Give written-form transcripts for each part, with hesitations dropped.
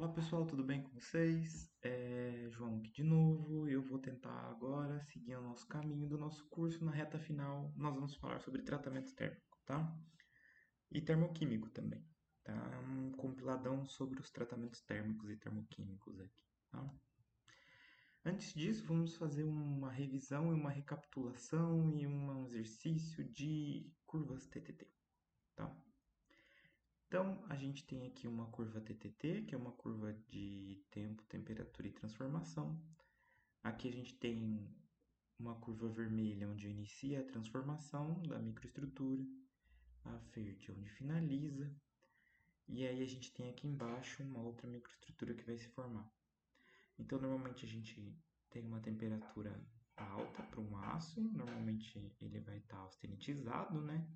Olá pessoal, tudo bem com vocês? João aqui de novo. Eu vou tentar agora seguir o nosso caminho do nosso curso. Na reta final, nós vamos falar sobre tratamento térmico, tá? E termoquímico também, tá? Um compiladão sobre os tratamentos térmicos e termoquímicos aqui, tá? Antes disso, vamos fazer uma revisão e uma recapitulação e um exercício de curvas TTT, tá? Então, a gente tem aqui uma curva TTT, que é uma curva de tempo, temperatura e transformação. Aqui a gente tem uma curva vermelha, onde inicia a transformação da microestrutura, a verde, onde finaliza, e aí a gente tem aqui embaixo uma outra microestrutura que vai se formar. Então, normalmente a gente tem uma temperatura alta para um aço, normalmente ele vai estar austenitizado, né?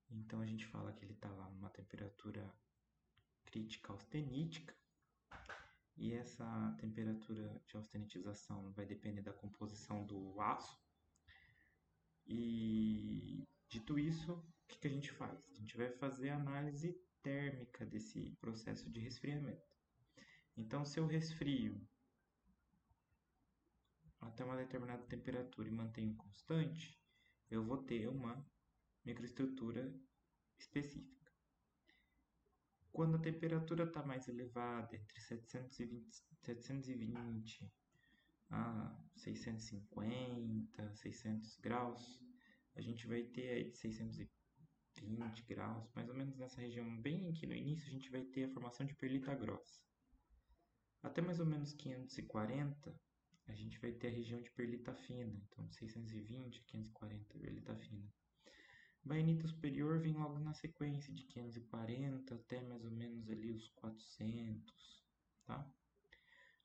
Então a gente fala que ele está lá numa temperatura crítica austenítica, e essa temperatura de austenitização vai depender da composição do aço. E dito isso, o que a gente faz? A gente vai fazer a análise térmica desse processo de resfriamento. Então, se eu resfrio até uma determinada temperatura e mantenho constante, eu vou ter uma microestrutura específica. Quando a temperatura está mais elevada, entre 720 a 650, 600 graus, a gente vai ter aí de 620 graus, mais ou menos nessa região, bem aqui no início, a gente vai ter a formação de perlita grossa. Até mais ou menos 540, a gente vai ter a região de perlita fina, então de 620 a 540, perlita fina. Bainita superior vem logo na sequência, de 540 até mais ou menos ali os 400, tá?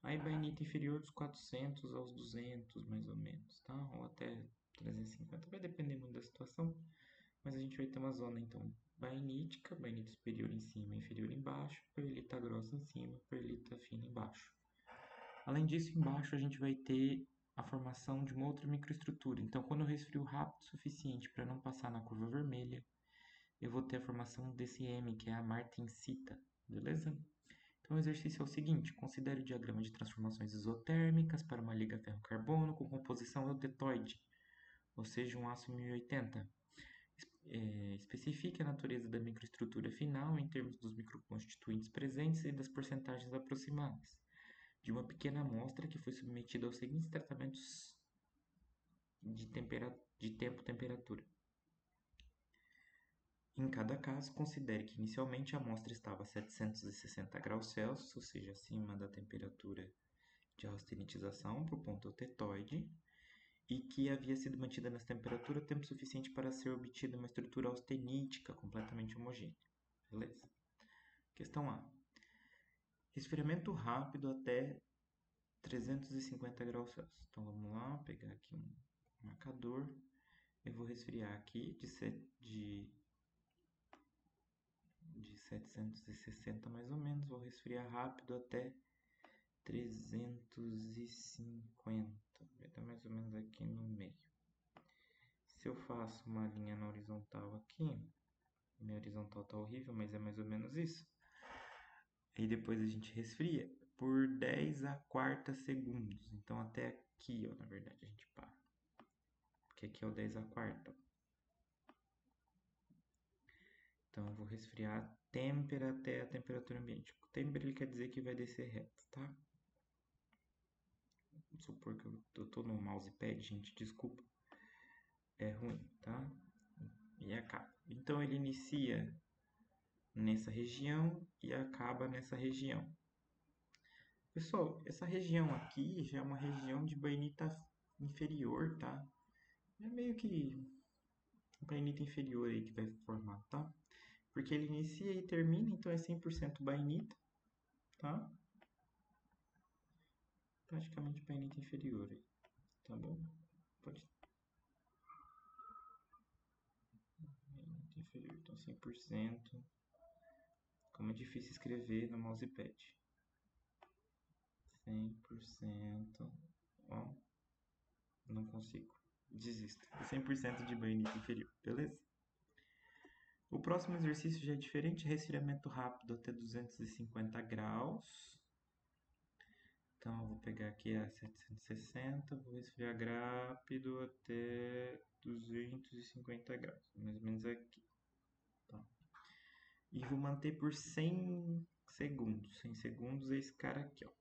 Aí bainita inferior dos 400 aos 200, mais ou menos, tá? Ou até 350, vai depender muito da situação, mas a gente vai ter uma zona, então, bainítica, bainita superior em cima, inferior embaixo, perlita grossa em cima, perlita fina embaixo. Além disso, embaixo a gente vai ter a formação de uma outra microestrutura. Então, quando eu resfrio rápido o suficiente para não passar na curva vermelha, eu vou ter a formação desse M, que é a martensita, beleza? Então, o exercício é o seguinte: considere o diagrama de transformações isotérmicas para uma liga ferro-carbono com composição eutetoide, ou seja, um aço 1080. Especifique a natureza da microestrutura final em termos dos microconstituintes presentes e das porcentagens aproximadas de uma pequena amostra que foi submetida aos seguintes tratamentos de tempo-temperatura. Em cada caso, considere que inicialmente a amostra estava a 760 graus Celsius, ou seja, acima da temperatura de austenitização para o ponto eutetoide, e que havia sido mantida nessa temperatura tempo suficiente para ser obtida uma estrutura austenítica completamente homogênea. Beleza? Questão A. Resfriamento rápido até 350 graus Celsius. Então vamos lá, pegar aqui um marcador. Eu vou resfriar aqui de 760 mais ou menos. Vou resfriar rápido até 350. Vai estar mais ou menos aqui no meio. Se eu faço uma linha na horizontal aqui, minha horizontal tá horrível, mas é mais ou menos isso. Aí depois a gente resfria por 10 a quarta segundos. Então até aqui, ó, na verdade, a gente para. Porque aqui é o 10 a quarta. Então eu vou resfriar têmpera até a temperatura ambiente. O têmpera ele quer dizer que vai descer reto, tá? Vamos supor que eu tô no mousepad, gente, desculpa. É ruim, tá? E acaba. Então ele inicia nessa região e acaba nessa região. Pessoal, essa região aqui já é uma região de bainita inferior, tá? É meio que bainita inferior aí que vai formar, tá? Porque ele inicia e termina, então é 100% bainita, tá? Praticamente bainita inferior aí, tá bom? Pode. Bainita inferior, então 100%. Como é difícil escrever no mousepad. 100%. Ó, não consigo. Desisto. 100% de bainita inferior, beleza? O próximo exercício já é diferente, resfriamento rápido até 250 graus. Então, eu vou pegar aqui a 760, vou resfriar rápido até 250 graus, mais ou menos aqui. Tá? E vou manter por 100 segundos. 100 segundos é esse cara aqui, ó.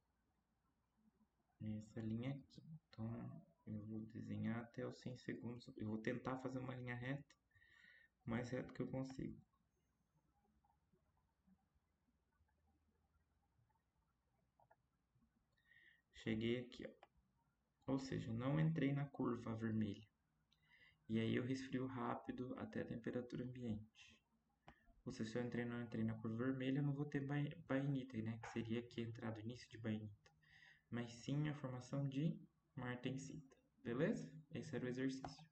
Essa linha aqui. Então, eu vou desenhar até os 100 segundos. Eu vou tentar fazer uma linha reta, o mais reto que eu consigo. Cheguei aqui, ó. Ou seja, não entrei na curva vermelha. E aí eu resfrio rápido até a temperatura ambiente. Ou seja, se eu não entrei na curva vermelha, eu não vou ter bainita, né? Que seria aqui a entrada, o início de bainita. Mas sim a formação de martensita. Beleza? Esse era o exercício.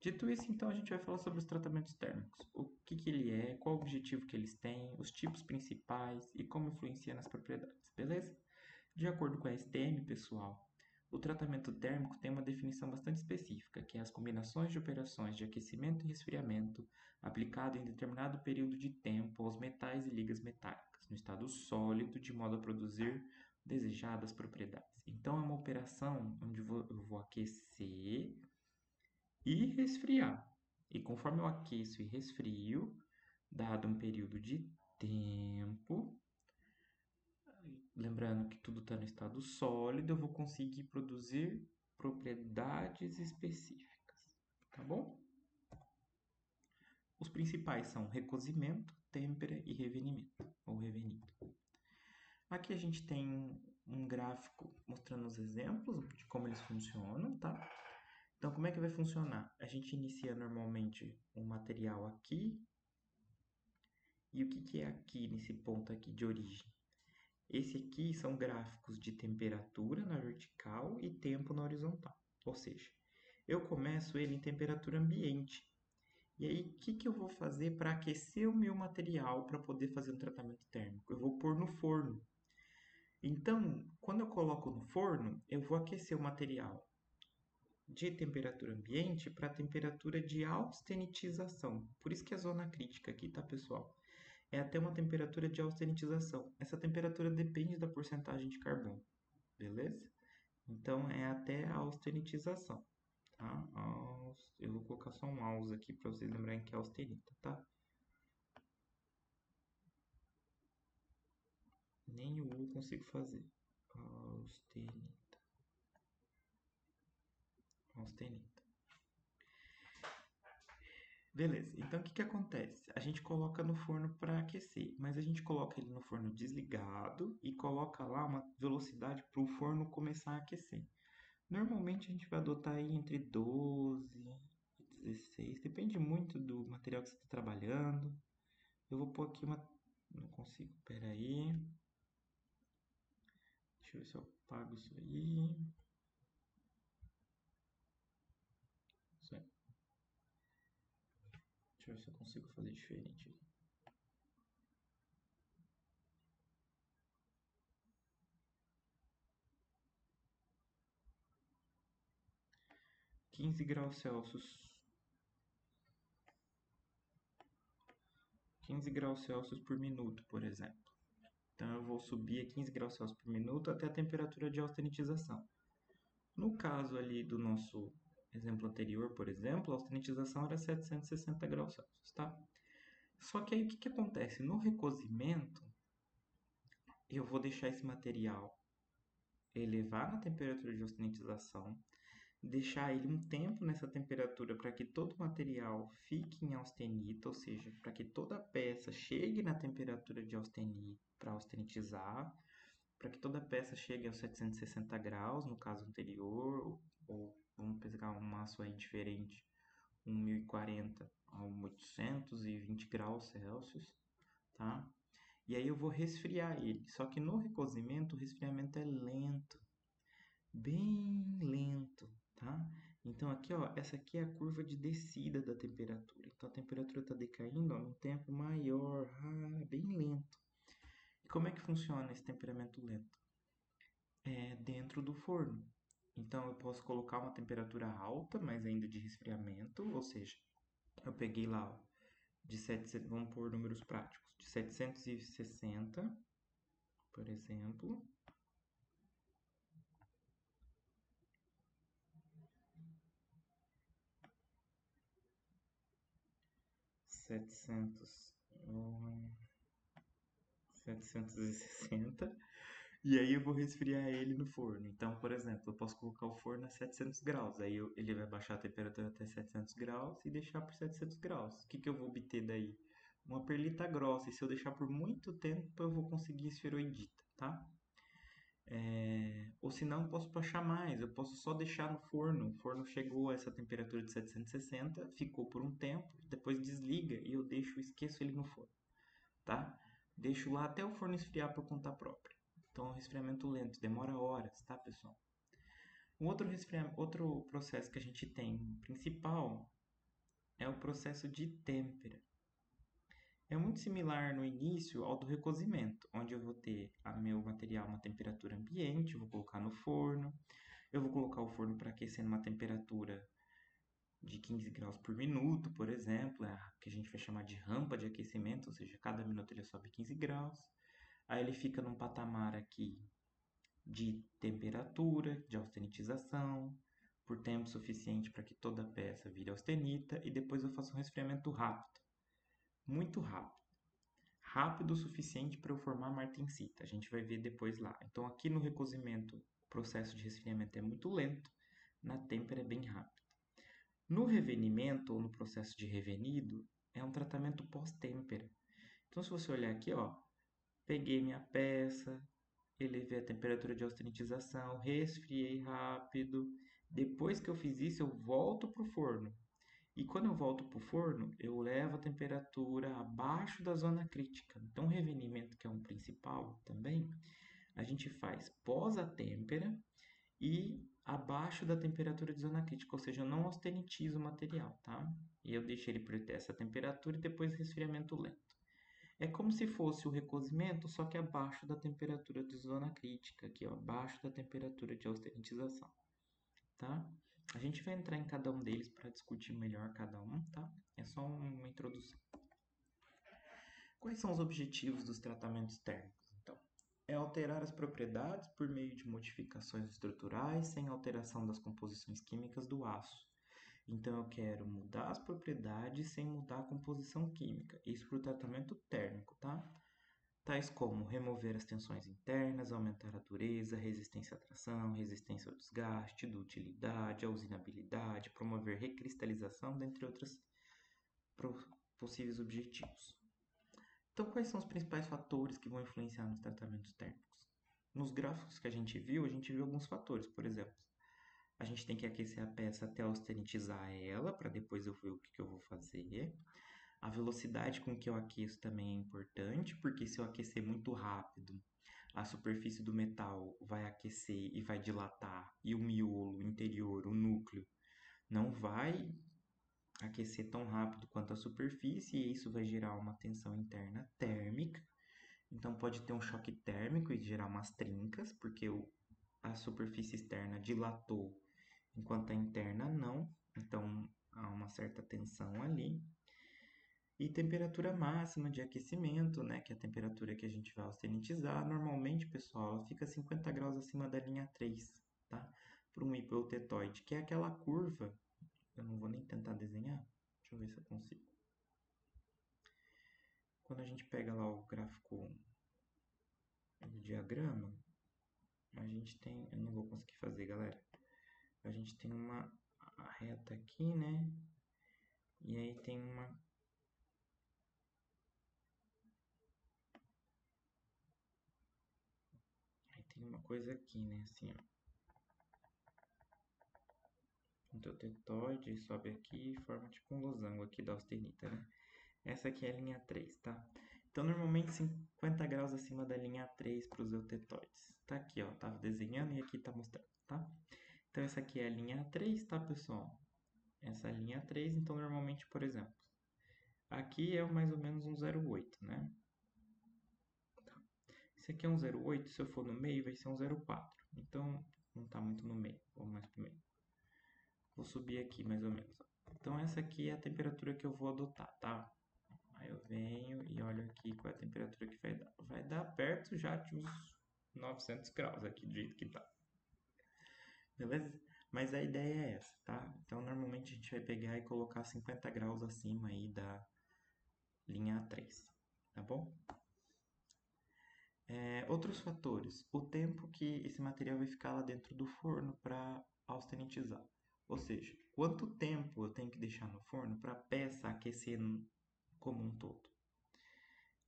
Dito isso, então a gente vai falar sobre os tratamentos térmicos. O que que ele é, qual o objetivo que eles têm, os tipos principais e como influencia nas propriedades. Beleza? De acordo com a STM, pessoal, o tratamento térmico tem uma definição bastante específica, que é as combinações de operações de aquecimento e resfriamento aplicado em determinado período de tempo aos metais e ligas metálicas, no estado sólido, de modo a produzir desejadas propriedades. Então, é uma operação onde eu vou aquecer e resfriar. E conforme eu aqueço e resfrio, dado um período de tempo, lembrando que tudo está no estado sólido, eu vou conseguir produzir propriedades específicas, tá bom? Os principais são recozimento, têmpera e revenimento, ou revenido. Aqui a gente tem um gráfico mostrando os exemplos de como eles funcionam, tá? Então, como é que vai funcionar? A gente inicia normalmente um material aqui. E o que que é aqui, nesse ponto aqui de origem? Esse aqui são gráficos de temperatura na vertical e tempo na horizontal. Ou seja, eu começo ele em temperatura ambiente. E aí, o que que eu vou fazer para aquecer o meu material para poder fazer um tratamento térmico? Eu vou pôr no forno. Então, quando eu coloco no forno, eu vou aquecer o material de temperatura ambiente para temperatura de austenitização. Por isso que é a zona crítica aqui, tá, pessoal? É até uma temperatura de austenitização. Essa temperatura depende da porcentagem de carbono, beleza? Então, é até a austenitização, tá? Eu vou colocar só um aus aqui para vocês lembrarem que é austenita, tá? Nem o U consigo fazer. Austenita. Austenita. Beleza, então o que que acontece? A gente coloca no forno para aquecer, mas a gente coloca ele no forno desligado e coloca lá uma velocidade para o forno começar a aquecer. Normalmente a gente vai adotar aí entre 12 e 16, depende muito do material que você está trabalhando. Eu vou pôr aqui uma. Não consigo, peraí. Deixa eu ver se eu apago isso aí. Isso aí. Deixa eu ver se eu consigo fazer diferente aqui. 15 graus Celsius. 15 graus Celsius por minuto, por exemplo. Então eu vou subir a 15 graus Celsius por minuto até a temperatura de austenitização. No caso ali do nosso exemplo anterior, por exemplo, a austenitização era 760 graus Celsius, tá? Só que aí o que que acontece? No recozimento, eu vou deixar esse material elevar na temperatura de austenitização, deixar ele um tempo nessa temperatura para que todo o material fique em austenita, ou seja, para que toda a peça chegue na temperatura de austenita para austenitizar, para que toda a peça chegue aos 760 graus, no caso anterior, ou vamos pegar um maço aí diferente, um 1040 a 820 graus Celsius, tá? E aí eu vou resfriar ele. Só que no recozimento, o resfriamento é lento, bem lento, tá? Então aqui, ó, essa aqui é a curva de descida da temperatura. Então a temperatura está decaindo, ó, num tempo maior, bem lento. E como é que funciona esse temperamento lento? É dentro do forno. Então eu posso colocar uma temperatura alta, mas ainda de resfriamento, ou seja, eu peguei lá, ó, vamos por números práticos, de 760, por exemplo, 760, e aí eu vou resfriar ele no forno. Então, por exemplo, eu posso colocar o forno a 700 graus, aí ele vai baixar a temperatura até 700 graus e deixar por 700 graus. O que que eu vou obter daí? Uma perlita grossa, e se eu deixar por muito tempo, eu vou conseguir esferoidita, tá? Ou se não, eu posso baixar mais, eu posso só deixar no forno. O forno chegou a essa temperatura de 760, ficou por um tempo, depois desliga e eu esqueço ele no forno, tá? Deixo lá até o forno esfriar por conta própria. Então, é um resfriamento lento, demora horas, tá, pessoal? Outro processo que a gente tem principal é o processo de têmpera. É muito similar no início ao do recozimento, onde eu vou ter meu material a uma temperatura ambiente, eu vou colocar no forno, eu vou colocar o forno para aquecer numa temperatura de 15 graus por minuto, por exemplo, é a que a gente vai chamar de rampa de aquecimento, ou seja, cada minuto ele sobe 15 graus. Aí ele fica num patamar aqui de temperatura, de austenitização, por tempo suficiente para que toda a peça vire austenita, e depois eu faço um resfriamento rápido, muito rápido. Rápido o suficiente para eu formar martensita. A gente vai ver depois lá. Então, aqui no recozimento, o processo de resfriamento é muito lento, na têmpera é bem rápido. No revenimento, ou no processo de revenido, é um tratamento pós-têmpera. Então, se você olhar aqui, ó, peguei minha peça, elevei a temperatura de austenitização, resfriei rápido. Depois que eu fiz isso, eu volto para o forno. E quando eu volto para o forno, eu levo a temperatura abaixo da zona crítica. Então, o revenimento, que é um principal também, a gente faz pós a têmpera e abaixo da temperatura de zona crítica, ou seja, eu não austenitizo o material, tá? E eu deixo ele por essa temperatura e depois resfriamento lento. É como se fosse o recozimento, só que abaixo da temperatura de zona crítica, aqui, ó, abaixo da temperatura de austenitização, tá? A gente vai entrar em cada um deles para discutir melhor cada um, tá? É só uma introdução. Quais são os objetivos dos tratamentos térmicos, então? É alterar as propriedades por meio de modificações estruturais sem alteração das composições químicas do aço. Então, eu quero mudar as propriedades sem mudar a composição química. Isso para o tratamento térmico, tá? Tais como remover as tensões internas, aumentar a dureza, resistência à tração, resistência ao desgaste, dutilidade, a usinabilidade, promover recristalização, dentre outros possíveis objetivos. Então, quais são os principais fatores que vão influenciar nos tratamentos térmicos? Nos gráficos que a gente viu alguns fatores. Por exemplo, a gente tem que aquecer a peça até austenitizar ela, para depois eu ver o que eu vou fazer. A velocidade com que eu aqueço também é importante, porque se eu aquecer muito rápido, a superfície do metal vai aquecer e vai dilatar, e o miolo, o interior, o núcleo, não vai aquecer tão rápido quanto a superfície, e isso vai gerar uma tensão interna térmica. Então pode ter um choque térmico e gerar umas trincas, porque a superfície externa dilatou enquanto a interna não. Então há uma certa tensão ali. E temperatura máxima de aquecimento, né, que é a temperatura que a gente vai austenitizar. Normalmente, pessoal, ela fica 50 graus acima da linha 3, tá? Para um hipotetóide, que é aquela curva. Eu não vou nem tentar desenhar. Deixa eu ver se eu consigo. Quando a gente pega lá o gráfico, o diagrama, a gente tem... Eu não vou conseguir fazer, galera. A gente tem uma reta aqui, né? E aí tem uma... Aí tem uma coisa aqui, né? Assim, ó. Então, o tetóide sobe aqui e forma tipo um losango aqui da austenita, né? Essa aqui é a linha 3, tá? Então, normalmente 50 graus acima da linha 3 para os eutetóides. Tá aqui, ó, tá desenhando e aqui tá mostrando, tá? Então, essa aqui é a linha 3, tá, pessoal? Essa é a linha 3, então, normalmente, por exemplo, aqui é mais ou menos um 0,8, né? Tá. Esse aqui é um 0,8, se eu for no meio, vai ser um 0,4. Então, não tá muito no meio, vou mais pro meio. Vou subir aqui, mais ou menos. Então, essa aqui é a temperatura que eu vou adotar, tá? Aí eu venho e olho aqui qual é a temperatura que vai dar. Vai dar perto já de uns 900 graus aqui do jeito que tá. Beleza? Mas a ideia é essa, tá? Então normalmente a gente vai pegar e colocar 50 graus acima aí da linha A3, tá bom? Outros fatores. O tempo que esse material vai ficar lá dentro do forno para austenitizar. Ou seja, quanto tempo eu tenho que deixar no forno para a peça aquecer como um todo.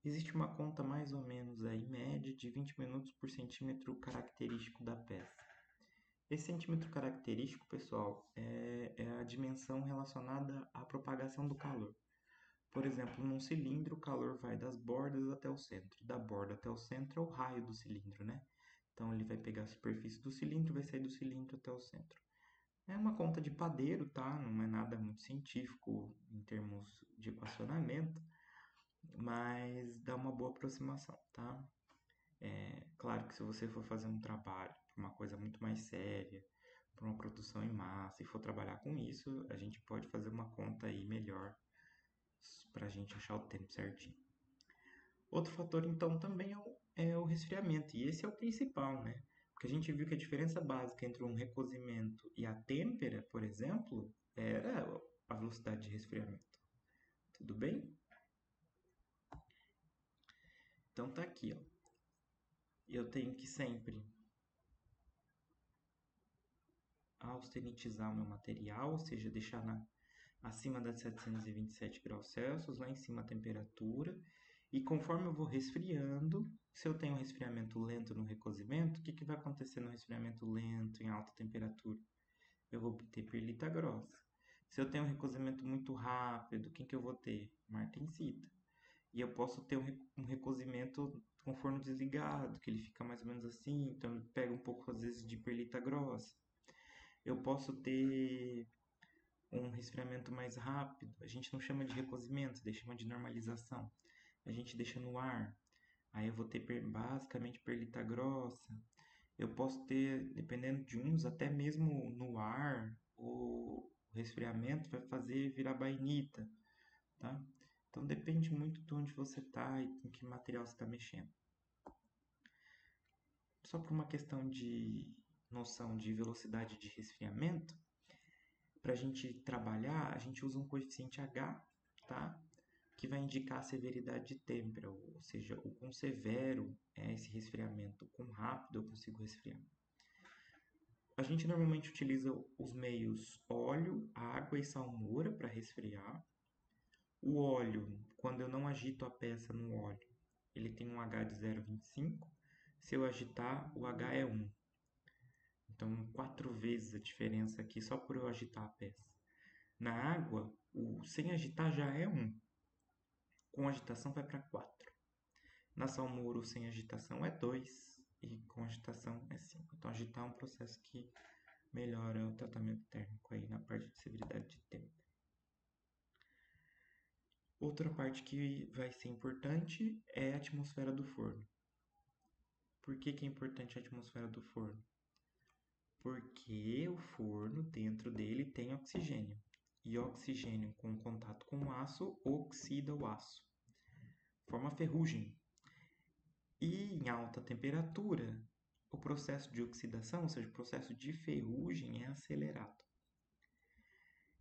Existe uma conta mais ou menos aí, média, de 20 minutos por centímetro característico da peça. Esse centímetro característico, pessoal, é a dimensão relacionada à propagação do calor. Por exemplo, num cilindro, o calor vai das bordas até o centro. Da borda até o centro é o raio do cilindro, né? Então ele vai pegar a superfície do cilindro e vai sair do cilindro até o centro. É uma conta de padeiro, tá? Não é nada muito científico em termos de equacionamento, mas dá uma boa aproximação, tá? Claro que se você for fazer um trabalho, uma coisa muito mais séria, para uma produção em massa, e for trabalhar com isso, a gente pode fazer uma conta aí melhor para a gente achar o tempo certinho. Outro fator, então, também é o resfriamento, e esse é o principal, né? Porque a gente viu que a diferença básica entre um recozimento e a têmpera, por exemplo, era a velocidade de resfriamento. Tudo bem? Então tá aqui, ó. Eu tenho que sempre austenitizar o meu material, ou seja, deixar acima das 727 graus Celsius, lá em cima a temperatura. E conforme eu vou resfriando, se eu tenho um resfriamento lento no recozimento, o que vai acontecer no resfriamento lento em alta temperatura? Eu vou ter perlita grossa. Se eu tenho um recozimento muito rápido, o que eu vou ter? Martensita. E eu posso ter um recozimento com o forno desligado, que ele fica mais ou menos assim, então ele pega um pouco às vezes de perlita grossa. Eu posso ter um resfriamento mais rápido. A gente não chama de recozimento, a gente chama de normalização. A gente deixa no ar. Aí eu vou ter basicamente perlita grossa. Eu posso ter, dependendo de uns, até mesmo no ar, o resfriamento vai fazer virar bainita, tá? Então depende muito de onde você está e com que material você está mexendo. Só por uma questão de noção de velocidade de resfriamento, para a gente trabalhar, a gente usa um coeficiente H, tá? Que vai indicar a severidade de têmpera, ou seja, o quão severo é esse resfriamento, o quão rápido eu consigo resfriar. A gente normalmente utiliza os meios óleo, água e salmoura para resfriar. O óleo, quando eu não agito a peça no óleo, ele tem um H de 0,25. Se eu agitar, o H é 1. Então, 4 vezes a diferença aqui só por eu agitar a peça. Na água, o sem agitar já é 1. Com agitação vai para 4. Na salmoura, o sem agitação é 2 e com agitação é 5. Então, agitar é um processo que melhora o tratamento térmico aí na parte de severidade de tempo. Outra parte que vai ser importante é a atmosfera do forno. Por que é importante a atmosfera do forno? Porque o forno, dentro dele, tem oxigênio. E oxigênio com contato com o aço oxida o aço. Forma ferrugem. E em alta temperatura, o processo de oxidação, ou seja, o processo de ferrugem é acelerado.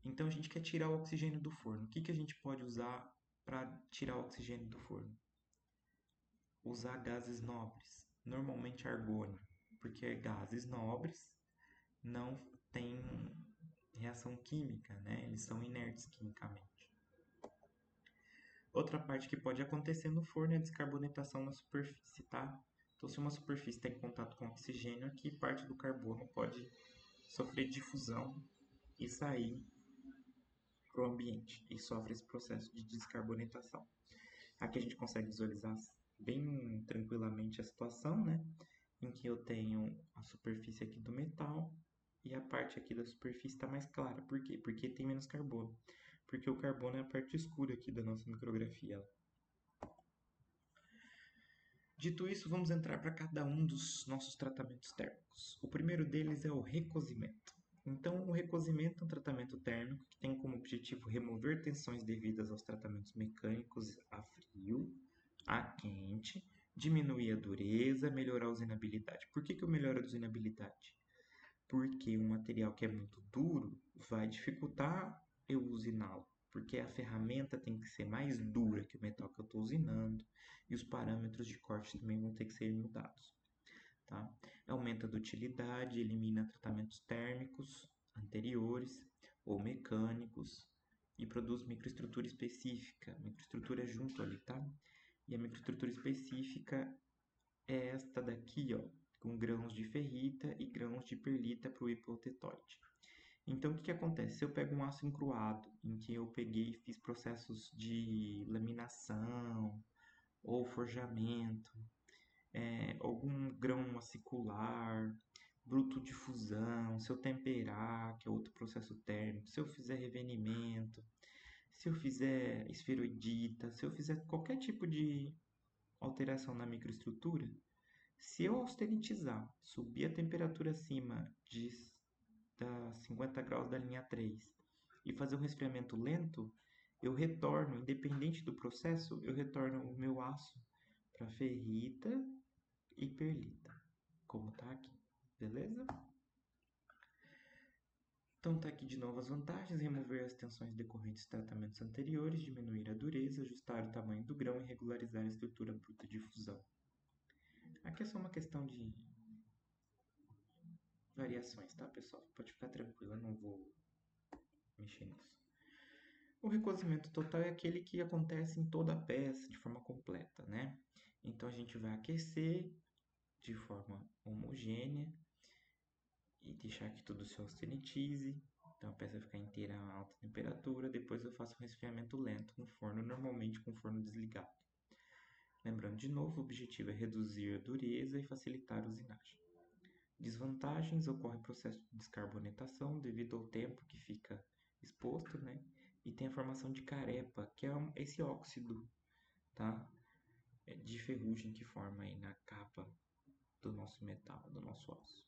Então a gente quer tirar o oxigênio do forno. O que a gente pode usar para tirar o oxigênio do forno? Usar gases nobres, normalmente argônio, porque gases nobres não têm reação química, né? Eles são inertes quimicamente. Outra parte que pode acontecer no forno é a descarbonatação na superfície, tá? Então, se uma superfície tem contato com oxigênio aqui, parte do carbono pode sofrer difusão e sair para o ambiente e sofre esse processo de descarbonatação. Aqui a gente consegue visualizar bem tranquilamente a situação, né? Em que eu tenho a superfície aqui do metal e a parte aqui da superfície está mais clara. Por quê? Porque tem menos carbono. Porque o carbono é a parte escura aqui da nossa micrografia. Dito isso, vamos entrar para cada um dos nossos tratamentos térmicos. O primeiro deles é o recozimento. Então, o recozimento é um tratamento térmico que tem como objetivo remover tensões devidas aos tratamentos mecânicos a frio, a quente, diminuir a dureza, melhorar a usinabilidade. Por que eu melhoro a usinabilidade? Porque um material que é muito duro vai dificultar eu usiná-lo, porque a ferramenta tem que ser mais dura que o metal que eu estou usinando e os parâmetros de corte também vão ter que ser mudados. Tá? Aumenta a dutilidade, elimina tratamentos térmicos anteriores ou mecânicos e produz microestrutura específica. Microestrutura é junto ali, tá? E a microestrutura específica é esta daqui, ó, com grãos de ferrita e grãos de perlita para o hipotetóide. Então, o que acontece? Se eu pego um aço encruado, em que eu peguei e fiz processos de laminação ou forjamento, algum grão acicular, bruto de fusão, se eu temperar, que é outro processo térmico, se eu fizer revenimento, se eu fizer esferoidita, se eu fizer qualquer tipo de alteração na microestrutura, se eu austenitizar, subir a temperatura acima da 50 graus da linha 3 e fazer um resfriamento lento, eu retorno, independente do processo, eu retorno o meu aço para ferrita e perlita, como tá aqui, beleza? Então tá aqui de novo as vantagens: remover as tensões decorrentes de tratamentos anteriores, diminuir a dureza, ajustar o tamanho do grão e regularizar a estrutura bruta de fusão. Aqui é só uma questão de variações, tá, pessoal? Pode ficar tranquilo, eu não vou mexer nisso. O recozimento total é aquele que acontece em toda a peça de forma completa, né? Então a gente vai aquecer de forma homogênea e deixar que tudo se austenitize. Então a peça ficar inteira a alta temperatura. Depois eu faço um resfriamento lento no forno, normalmente com o forno desligado. Lembrando de novo, o objetivo é reduzir a dureza e facilitar a usinagem. Desvantagens: ocorre processo de descarbonetação devido ao tempo que fica exposto, né? E tem a formação de carepa, que é esse óxido, tá? De ferrugem que forma aí na capa do nosso metal, do nosso aço.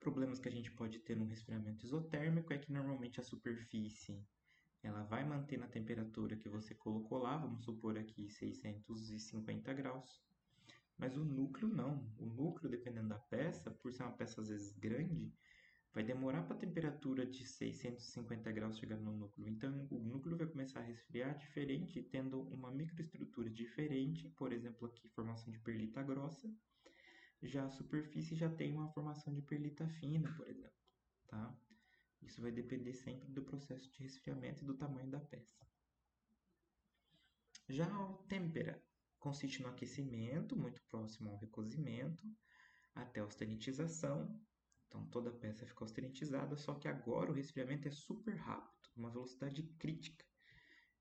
Problemas que a gente pode ter no resfriamento isotérmico é que normalmente a superfície ela vai manter na temperatura que você colocou lá, vamos supor aqui 650 graus, mas o núcleo não. O núcleo, dependendo da peça, por ser uma peça às vezes grande, vai demorar para a temperatura de 650 graus chegar no núcleo. Então, o núcleo vai começar a resfriar diferente, tendo uma microestrutura diferente, por exemplo, aqui formação de perlita grossa. Já a superfície já tem uma formação de perlita fina, por exemplo, tá? Isso vai depender sempre do processo de resfriamento e do tamanho da peça. Já o têmpera consiste no aquecimento, muito próximo ao recozimento, até a austenitização. Então toda a peça fica austenitizada, só que agora o resfriamento é super rápido, uma velocidade crítica,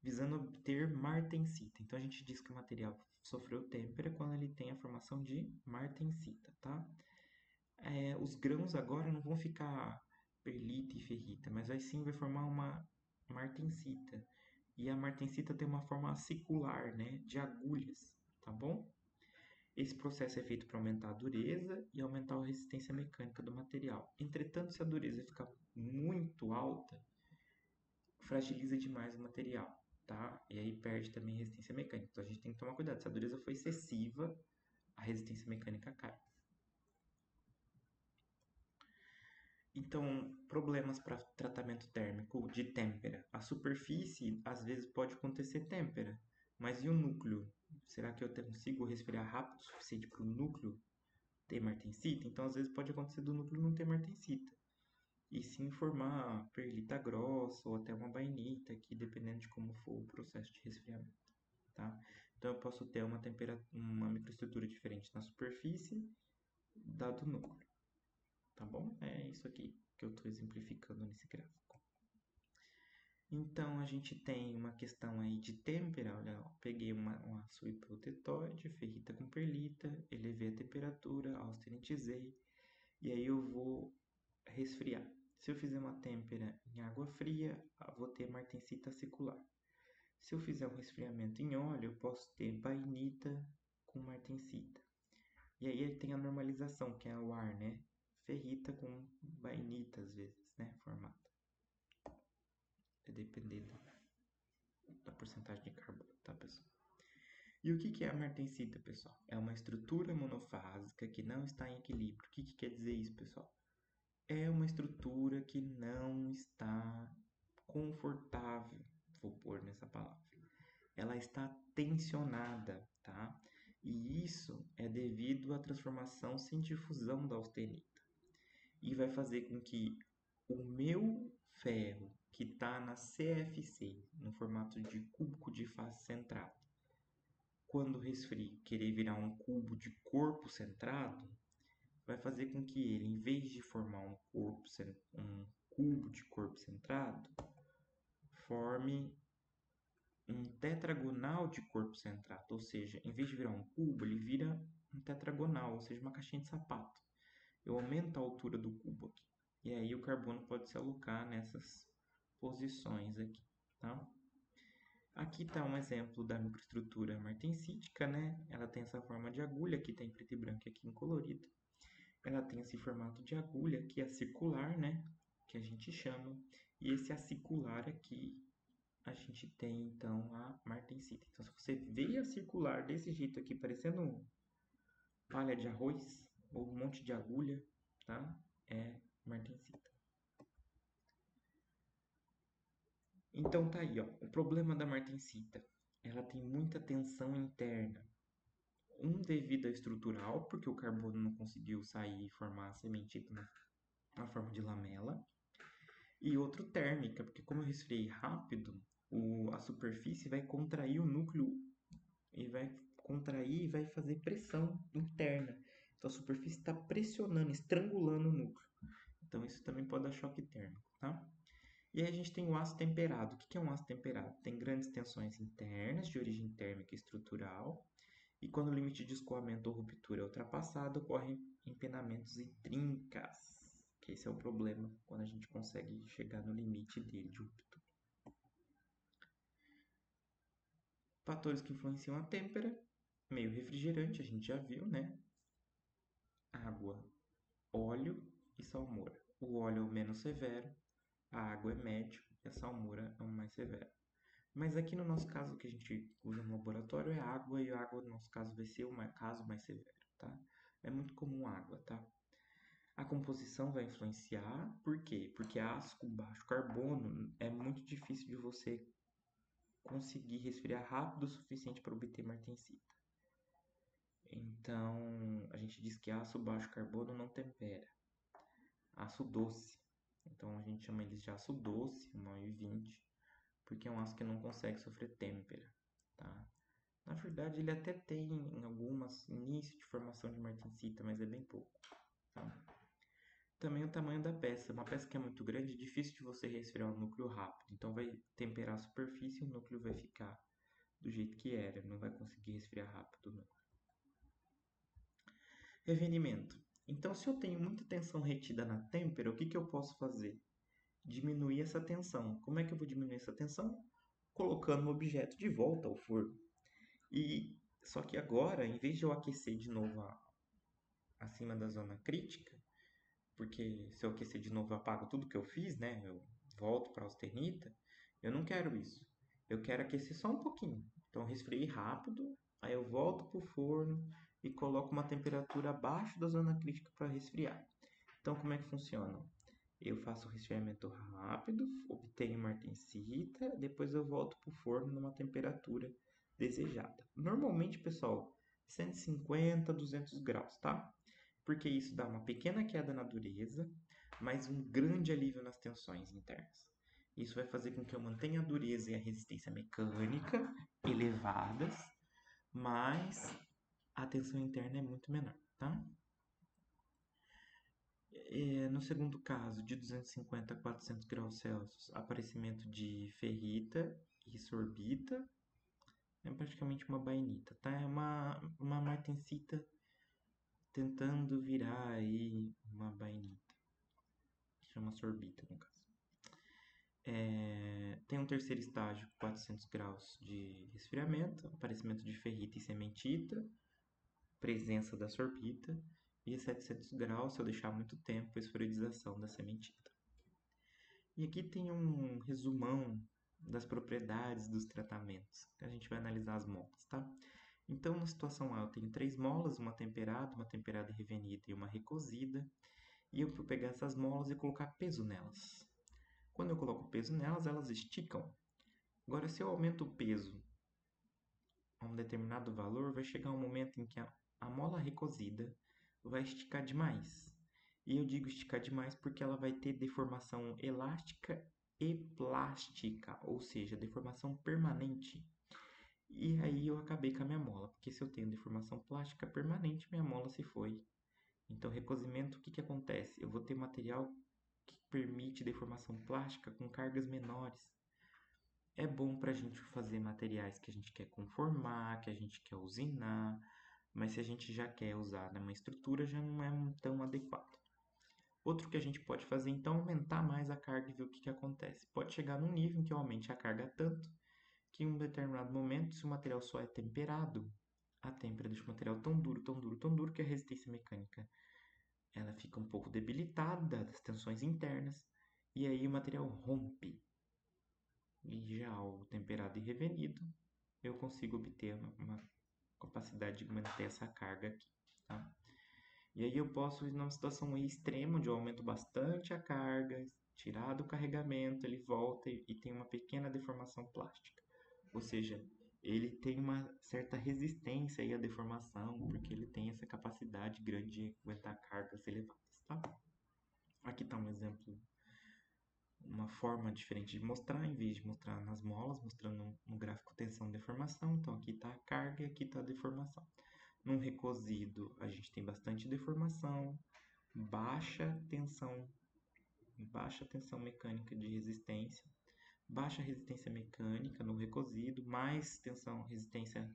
visando obter martensita. Então a gente diz que o material sofreu têmpera quando ele tem a formação de martensita, tá? Os grãos agora não vão ficar perlita e ferrita, mas aí sim vai formar uma martensita. E a martensita tem uma forma acicular, né, de agulhas, tá bom? Esse processo é feito para aumentar a dureza e aumentar a resistência mecânica do material. Entretanto, se a dureza ficar muito alta, fragiliza demais o material, tá? E aí perde também resistência mecânica. Então a gente tem que tomar cuidado. Se a dureza for excessiva, a resistência mecânica cai. Então, problemas para tratamento térmico de têmpera. A superfície, às vezes, pode acontecer têmpera, mas e o núcleo? Será que eu consigo resfriar rápido o suficiente para o núcleo ter martensita? Então, às vezes, pode acontecer do núcleo não ter martensita, e sim formar perlita grossa ou até uma bainita, aqui, dependendo de como for o processo de resfriamento. Tá? Então, eu posso ter uma microestrutura diferente na superfície, dado o núcleo. Tá bom? É isso aqui que eu estou exemplificando nesse gráfico. Então, a gente tem uma questão aí de têmpera. Olha, eu peguei um aço hipotetóide, ferrita com perlita, elevei a temperatura, austenitizei, e aí eu vou resfriar. Se eu fizer uma têmpera em água fria, eu vou ter martensita acicular. Se eu fizer um resfriamento em óleo, eu posso ter bainita com martensita. E aí tem a normalização, que é o ar, né? ferrita com bainita às vezes, né? Formada. Vai depender da porcentagem de carbono, tá, pessoal? E o que é a martensita, pessoal? É uma estrutura monofásica que não está em equilíbrio. O que quer dizer isso, pessoal? É uma estrutura que não está confortável, vou pôr nessa palavra. Ela está tensionada, tá? E isso é devido à transformação sem difusão da austenita. E vai fazer com que o meu ferro, que está na CFC, no formato de cúbico de face centrado, quando resfrio, querer virar um cubo de corpo centrado, vai fazer com que ele, em vez de formar um cubo de corpo centrado, forme um tetragonal de corpo centrado. Ou seja, em vez de virar um cubo, ele vira um tetragonal, ou seja, uma caixinha de sapato. Eu aumento a altura do cubo aqui. E aí o carbono pode se alocar nessas posições aqui, tá? Aqui está um exemplo da microestrutura martensítica, né? Ela tem essa forma de agulha, aqui está em preto e branco e aqui em colorido. Ela tem esse formato de agulha que é circular, né? Que a gente chama. E esse acicular aqui, a gente tem então a martensita. Então, se você vê a circular desse jeito aqui, parecendo uma palha de arroz ou um monte de agulha, tá? É martensita. Então tá aí, ó. O problema da martensita, ela tem muita tensão interna. Um devido à estrutural, porque o carbono não conseguiu sair e formar a sementita na forma de lamela. E outro térmica, porque como eu resfriei rápido, a superfície vai contrair o núcleo e vai contrair e vai fazer pressão interna. Então a superfície está pressionando, estrangulando o núcleo. Então isso também pode dar choque térmico, tá? E aí a gente tem o aço temperado. O que é um aço temperado? Tem grandes tensões internas de origem térmica e estrutural. E quando o limite de escoamento ou ruptura é ultrapassado, ocorrem empenamentos e trincas. Que esse é o problema quando a gente consegue chegar no limite dele de ruptura. Fatores que influenciam a têmpera. Meio refrigerante, a gente já viu, né? Água, óleo e salmoura. O óleo é o menos severo, a água é médio e a salmoura é o mais severo. Mas aqui no nosso caso, que a gente usa no laboratório é água, e a água no nosso caso vai ser o caso mais severo, tá? É muito comum água, tá? A composição vai influenciar, por quê? Porque aço com baixo carbono é muito difícil de você conseguir resfriar rápido o suficiente para obter martensita. Então, a gente diz que aço baixo carbono não tempera. Aço doce. Então, a gente chama eles de aço doce, 1,20, porque é um aço que não consegue sofrer têmpera, tá? Na verdade, ele até tem em algumas início de formação de martensita, mas é bem pouco, tá? Também o tamanho da peça. Uma peça que é muito grande, é difícil de você resfriar o núcleo rápido. Então vai temperar a superfície e o núcleo vai ficar do jeito que era. Não vai conseguir resfriar rápido o núcleo. Revenimento. Então, se eu tenho muita tensão retida na têmpera, o que eu posso fazer? Diminuir essa tensão. Como é que eu vou diminuir essa tensão? Colocando o objeto de volta ao forno. Só que agora, em vez de eu aquecer de novo acima da zona crítica, porque se eu aquecer de novo eu apago tudo que eu fiz, né? Eu volto para a austenita. Eu não quero isso. Eu quero aquecer só um pouquinho. Então eu resfriei rápido, aí eu volto para o forno e coloco uma temperatura abaixo da zona crítica para resfriar. Então como é que funciona? Eu faço o resfriamento rápido, obtenho martensita, depois eu volto para o forno numa temperatura desejada. Normalmente, pessoal, 150 a 200 graus, tá? Porque isso dá uma pequena queda na dureza, mas um grande alívio nas tensões internas. Isso vai fazer com que eu mantenha a dureza e a resistência mecânica elevadas, mas a tensão interna é muito menor, tá? No segundo caso, de 250 a 400 graus Celsius, aparecimento de ferrita e sorbita, é praticamente uma bainita, tá? É uma martensita tentando virar aí uma bainita, que chama sorbita no caso. Tem um terceiro estágio, 400 graus de resfriamento, aparecimento de ferrita e sementita, presença da sorbita, e a 700 graus se eu deixar muito tempo a esferização da sementita. E aqui tem um resumão das propriedades dos tratamentos, que a gente vai analisar as molas, tá? Então, na situação A, eu tenho 3 molas, uma temperada e revenida e uma recozida. E eu vou pegar essas molas e colocar peso nelas. Quando eu coloco peso nelas, elas esticam. Agora, se eu aumento o peso a um determinado valor, vai chegar um momento em que a mola recozida vai esticar demais. E eu digo esticar demais porque ela vai ter deformação elástica e plástica, ou seja, deformação permanente. E aí eu acabei com a minha mola, porque se eu tenho deformação plástica permanente, minha mola se foi. Então, recozimento, o que acontece? Eu vou ter material que permite deformação plástica com cargas menores. É bom para a gente fazer materiais que a gente quer conformar, que a gente quer usinar, mas se a gente já quer usar numa estrutura, já não é tão adequado. Outro que a gente pode fazer, então, é aumentar mais a carga e ver o que acontece. Pode chegar num nível em que eu aumente a carga tanto que em um determinado momento, se o material só é temperado, a têmpera deixa o material tão duro, tão duro, tão duro que a resistência mecânica ela fica um pouco debilitada das tensões internas e aí o material rompe. E já o temperado e revenido, eu consigo obter uma capacidade de manter essa carga aqui, tá? E aí eu posso ir numa situação extrema, onde eu aumento bastante a carga, tirar do carregamento, ele volta e tem uma pequena deformação plástica. Ou seja, ele tem uma certa resistência aí à deformação, porque ele tem essa capacidade grande de aguentar cargas elevadas, tá? Aqui está um exemplo, uma forma diferente de mostrar, em vez de mostrar nas molas, mostrando no gráfico tensão e deformação. Então aqui está a carga e aqui está a deformação. Num recosido, a gente tem bastante deformação, baixa tensão mecânica de resistência, baixa resistência mecânica no recosido, mais resistência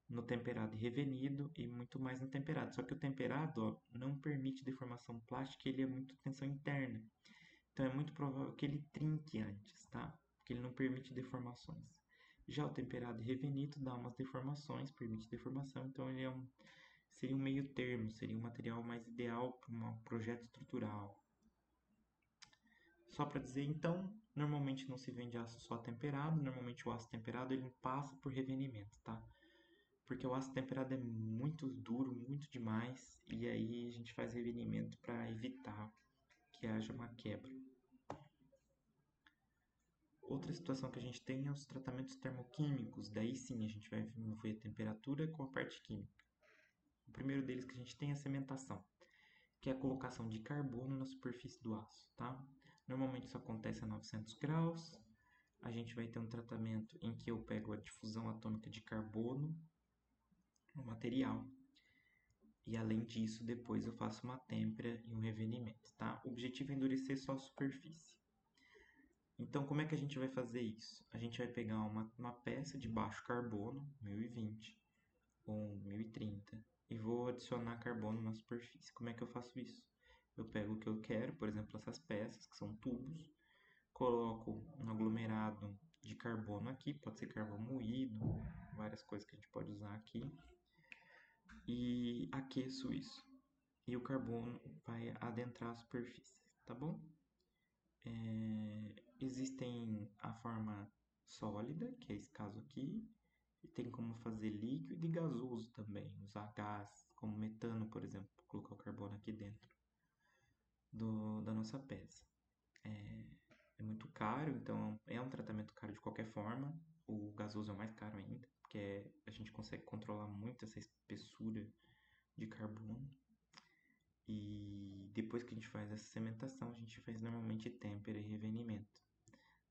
no temperado e revenido e muito mais no temperado. Só que o temperado, ó, não permite deformação plástica, ele é muito tensão interna. Então é muito provável que ele trinque antes, tá? Porque ele não permite deformações. Já o temperado e revenido dá umas deformações, permite deformação, então ele seria um meio termo, seria um material mais ideal para um projeto estrutural. Só para dizer, então, normalmente não se vende aço só temperado, normalmente o aço temperado ele passa por revenimento, tá? Porque o aço temperado é muito duro, muito demais, e aí a gente faz revenimento para evitar que haja uma quebra. Outra situação que a gente tem é os tratamentos termoquímicos, daí sim a gente vai ver a temperatura com a parte química. O primeiro deles que a gente tem é a cementação, que é a colocação de carbono na superfície do aço, tá? Normalmente isso acontece a 900 graus. A gente vai ter um tratamento em que eu pego a difusão atômica de carbono no material. E além disso, depois eu faço uma têmpera e um revenimento, tá? O objetivo é endurecer só a superfície. Então, como é que a gente vai fazer isso? A gente vai pegar uma peça de baixo carbono, 1020 ou 1030, e vou adicionar carbono na superfície. Como é que eu faço isso? Eu pego o que eu quero, por exemplo, essas peças, que são tubos, coloco um aglomerado de carbono aqui, pode ser carvão moído, várias coisas que a gente pode usar aqui, e aqueço isso. E o carbono vai adentrar a superfície, tá bom? Existem a forma sólida, que é esse caso aqui, e tem como fazer líquido e gasoso também, usar gás, como metano, por exemplo, colocar o carbono aqui dentro da nossa peça. É muito caro, então é um tratamento caro de qualquer forma. O gasoso é o mais caro ainda, porque a gente consegue controlar muito essa espessura de carbono. E depois que a gente faz essa cementação, a gente faz normalmente têmpera e revenimento.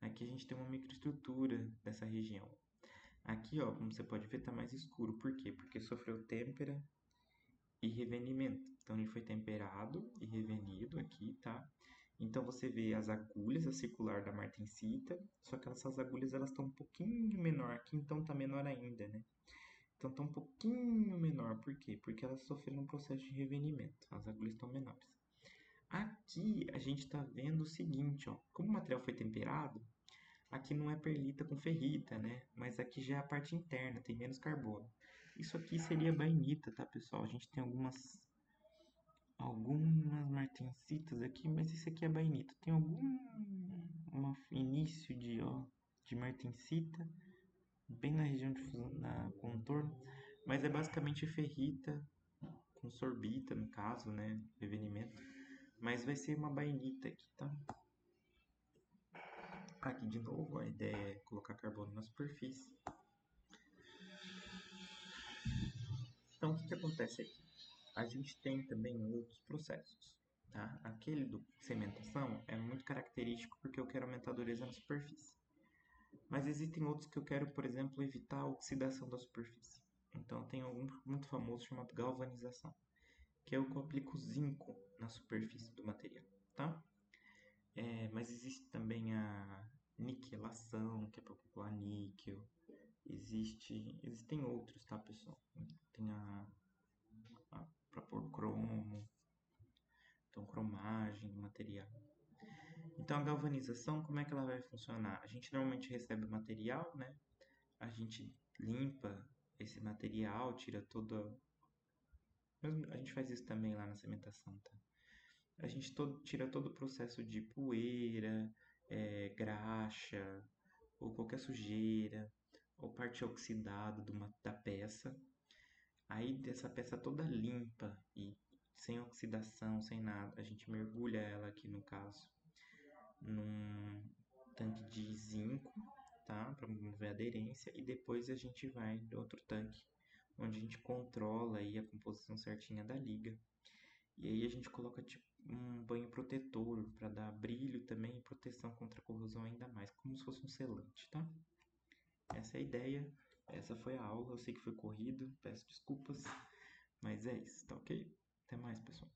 Aqui a gente tem uma microestrutura dessa região. Aqui, ó, como você pode ver, está mais escuro. Por quê? Porque sofreu têmpera e revenimento. Então ele foi temperado e revenido aqui, tá? Então você vê as agulhas, a circular da martensita, só que essas agulhas elas estão um pouquinho menor aqui, então tá menor ainda, né? Então tá um pouquinho menor, por quê? Porque elas sofreram um processo de revenimento, as agulhas estão menores. Aqui a gente está vendo o seguinte, ó, como o material foi temperado, aqui não é perlita com ferrita, né? Mas aqui já é a parte interna, tem menos carbono. Isso aqui seria bainita, tá, pessoal? A gente tem algumas martensitas aqui, mas esse aqui é bainita. Tem algum início de martensita, bem na região de na contorno, mas é basicamente ferrita com sorbita, no caso, né, revenimento. Mas vai ser uma bainita aqui, tá? Aqui de novo, a ideia é colocar carbono na superfície. Então, o que acontece aqui? A gente tem também outros processos. Tá? Aquele do cimentação é muito característico porque eu quero aumentar a dureza na superfície. Mas existem outros que eu quero, por exemplo, evitar a oxidação da superfície. Então, tem um muito famoso chamado galvanização, que é o que eu aplico zinco na superfície do material. Tá? Mas existe também a niquelação, que é para popular níquel. Existem outros, tá, pessoal? Tem para pôr cromo, então cromagem do material. Então a galvanização, como é que ela vai funcionar? A gente normalmente recebe o material, né? A gente limpa esse material, tira toda. A gente faz isso também lá na cimentação, tá? A gente tira todo o processo de poeira, graxa, ou qualquer sujeira, ou parte oxidada da peça. Aí dessa peça toda limpa e sem oxidação, sem nada, a gente mergulha ela aqui no caso num tanque de zinco, tá? Para mover a aderência e depois a gente vai no outro tanque onde a gente controla aí a composição certinha da liga. E aí a gente coloca tipo um banho protetor para dar brilho também e proteção contra a corrosão ainda mais, como se fosse um selante, tá? Essa é a ideia, essa foi a aula, eu sei que foi corrido, peço desculpas, mas é isso, tá ok? Até mais, pessoal.